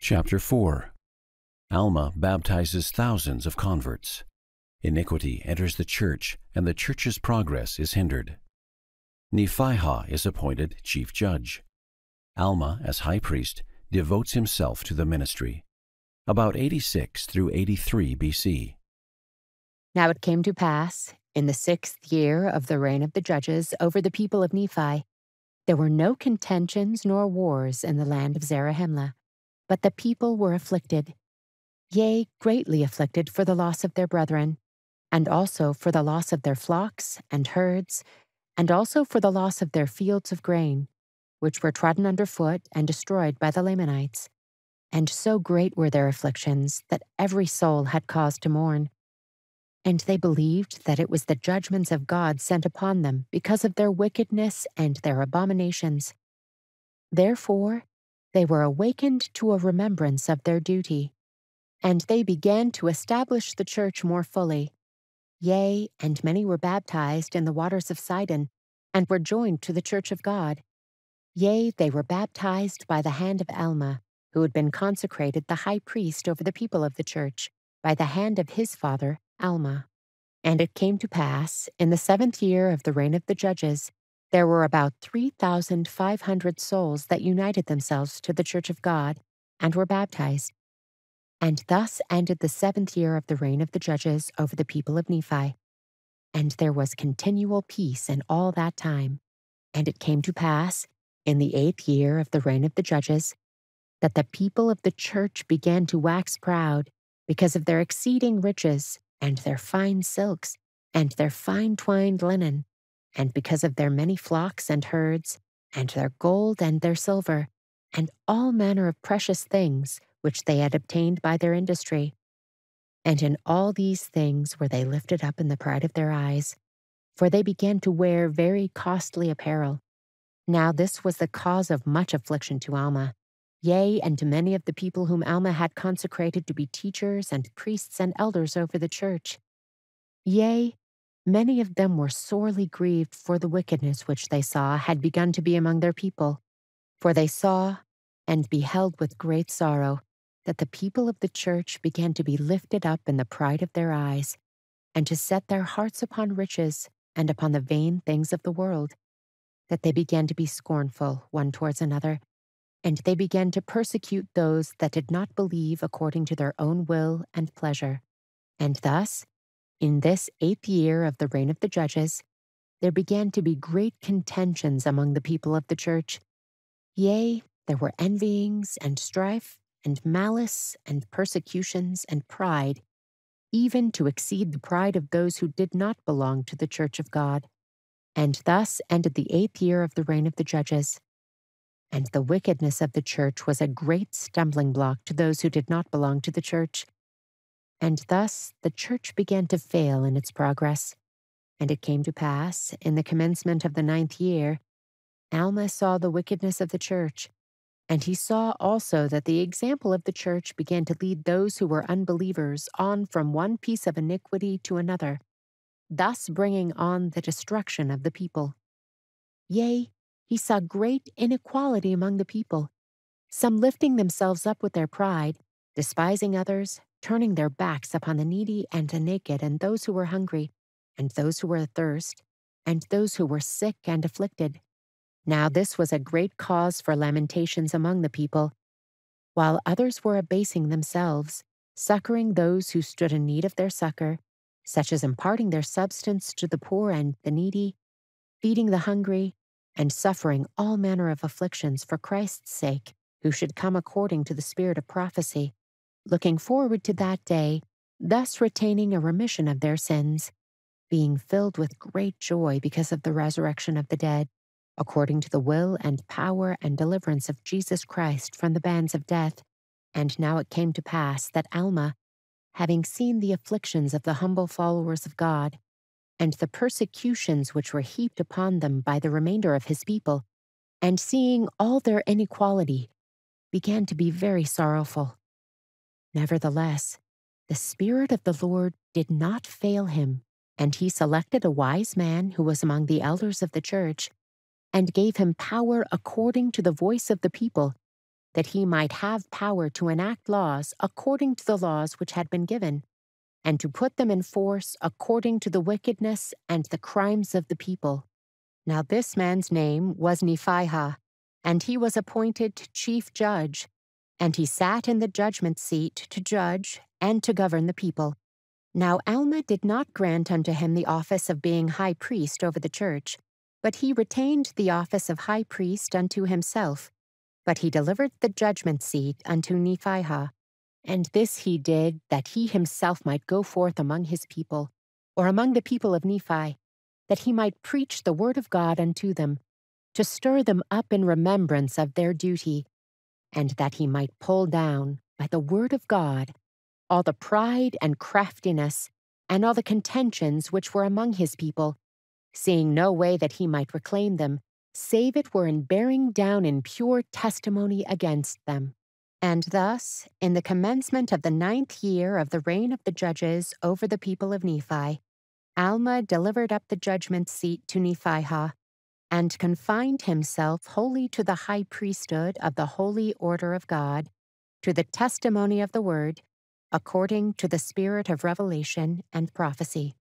Chapter 4. Alma baptizes thousands of converts. Iniquity enters the church, and the church's progress is hindered. Nephihah is appointed chief judge. Alma, as high priest, devotes himself to the ministry. About 86 through 83 BC. Now it came to pass, in the 6th year of the reign of the judges over the people of Nephi, there were no contentions nor wars in the land of Zarahemla, but the people were afflicted, yea, greatly afflicted for the loss of their brethren, and also for the loss of their flocks and herds, and also for the loss of their fields of grain, which were trodden under foot and destroyed by the Lamanites. And so great were their afflictions that every soul had cause to mourn. And they believed that it was the judgments of God sent upon them because of their wickedness and their abominations. Therefore, they were awakened to a remembrance of their duty, and they began to establish the church more fully. Yea, and many were baptized in the waters of Sidon, and were joined to the church of God. Yea, they were baptized by the hand of Alma, who had been consecrated the high priest over the people of the church, by the hand of his father, Alma. And it came to pass, in the 7th year of the reign of the judges, there were about 3,500 souls that united themselves to the church of God, and were baptized. And thus ended the 7th year of the reign of the judges over the people of Nephi. And there was continual peace in all that time. And it came to pass, in the 8th year of the reign of the judges, that the people of the church began to wax proud because of their exceeding riches, and their fine silks, and their fine twined linen, and because of their many flocks and herds, and their gold and their silver, and all manner of precious things which they had obtained by their industry. And in all these things were they lifted up in the pride of their eyes, for they began to wear very costly apparel. Now this was the cause of much affliction to Alma. Yea, and to many of the people whom Alma had consecrated to be teachers and priests and elders over the church. Yea, many of them were sorely grieved for the wickedness which they saw had begun to be among their people. For they saw and beheld with great sorrow that the people of the church began to be lifted up in the pride of their eyes, and to set their hearts upon riches and upon the vain things of the world, that they began to be scornful one towards another, and they began to persecute those that did not believe according to their own will and pleasure. And thus, in this 8th year of the reign of the judges, there began to be great contentions among the people of the church. Yea, there were envyings and strife and malice and persecutions and pride, even to exceed the pride of those who did not belong to the church of God. And thus ended the 8th year of the reign of the judges. And the wickedness of the church was a great stumbling block to those who did not belong to the church. And thus the church began to fail in its progress. And it came to pass, in the commencement of the 9th year, Alma saw the wickedness of the church, and he saw also that the example of the church began to lead those who were unbelievers on from one piece of iniquity to another, thus bringing on the destruction of the people. Yea, he saw great inequality among the people, some lifting themselves up with their pride, despising others, turning their backs upon the needy and the naked and those who were hungry, and those who were athirst, and those who were sick and afflicted. Now this was a great cause for lamentations among the people, while others were abasing themselves, succoring those who stood in need of their succor, such as imparting their substance to the poor and the needy, feeding the hungry, and suffering all manner of afflictions for Christ's sake, who should come according to the spirit of prophecy, looking forward to that day, thus retaining a remission of their sins, being filled with great joy because of the resurrection of the dead, according to the will and power and deliverance of Jesus Christ from the bands of death. And now it came to pass that Alma, having seen the afflictions of the humble followers of God, and the persecutions which were heaped upon them by the remainder of his people, and seeing all their inequality, began to be very sorrowful. Nevertheless, the Spirit of the Lord did not fail him, and he selected a wise man who was among the elders of the church, and gave him power according to the voice of the people, that he might have power to enact laws according to the laws which had been given, and to put them in force according to the wickedness and the crimes of the people. Now this man's name was Nephihah, and he was appointed chief judge, and he sat in the judgment seat to judge and to govern the people. Now Alma did not grant unto him the office of being high priest over the church, but he retained the office of high priest unto himself. But he delivered the judgment seat unto Nephihah. And this he did, that he himself might go forth among his people, or among the people of Nephi, that he might preach the word of God unto them, to stir them up in remembrance of their duty, and that he might pull down, by the word of God, all the pride and craftiness, and all the contentions which were among his people, seeing no way that he might reclaim them, save it were in bearing down in pure testimony against them. And thus, in the commencement of the 9th year of the reign of the judges over the people of Nephi, Alma delivered up the judgment seat to Nephihah, and confined himself wholly to the high priesthood of the holy order of God, to the testimony of the word, according to the spirit of revelation and prophecy.